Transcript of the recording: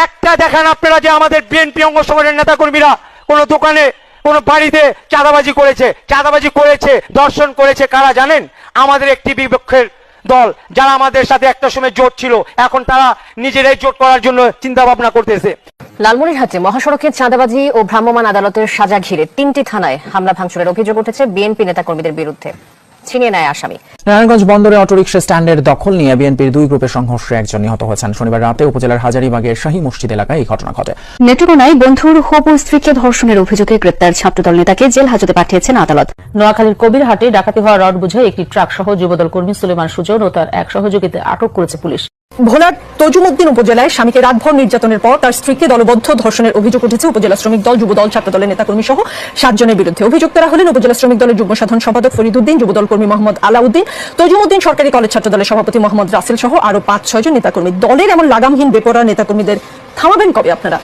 একটা দেখান আপনারা যে আমাদের বিএনপি অঙ্গ সংগঠনের নেতাকর্মীরা কোনো দোকানে কোনো বাড়িতে চাঁদাবাজি করেছে দর্শন করেছে কারা জানেন? আমাদের একটি বিপক্ষের দল, যারা আমাদের সাথে একটা সময় জোট ছিল, এখন তারা নিজেরাই জোট করার জন্য চিন্তা ভাবনা করতেছে। লালমনিরহাটে মহাসড়কে চাঁদাবাজি ও ভ্রাম্যমাণ আদালতের সাজা ঘিরে 3টি থানায় হামলা ভাঙচুরের অভিযোগ উঠেছে বিএনপি নেতাকর্মীদের বিরুদ্ধে। ছিনিয়ে নেয় আসামি। নারায়ণগঞ্জ বন্দরে অটোরিকশা স্ট্যান্ডের দখল নিয়ে বিএনপির দুই গ্রুপের সংঘর্ষে একজন নিহত হয়েছেন। শনিবার রাতে উপজেলার হাজারীবাগের শাহী মসজিদ এলাকায় এই ঘটনা ঘটে। নেত্রকোনায় বন্ধুর হবু স্ত্রীকে ধর্ষণের অভিযোগে গ্রেপ্তার ছাত্রদল নেতাকে জেল হাজতে পাঠিয়েছেন আদালত। নোয়াখালীর কবিরহাটে ডাকাতি হওয়া রড বুঝে একটি ট্রাক সহ যুবদল কর্মী সুলেমান সুজন ও তার এক সহযোগীকে আটক করেছে পুলিশ। ভোলার তজুমুদ্দিন উপজেলায় স্বামীকে রাতভর নির্যাতনের পর তার স্ত্রীকে দলবদ্ধ ধর্ষণের অভিযোগ উঠেছে উপজেলা শ্রমিক দল, যুবদল, ছাত্রদলের নেতাকর্মী সহ 7 জনের বিরুদ্ধে। অভিযুক্তরা হলেন উপজেলা শ্রমিক দলের যুগ্ম সাধারণ সম্পাদক ফরিদউদ্দিন, যুবদল কর্মী মোহাম্মদ আলাউদ্দিন, তজুমুদ্দিন সরকারি কলেজ ছাত্রদলের সভাপতি মোহাম্মদ রাসেল সহ আরো 5-6 জন নেতাকর্মী। দলের এমন লাগামহীন বেপরোয়া নেতাকর্মীদের থামাবেন কবে আপনারা?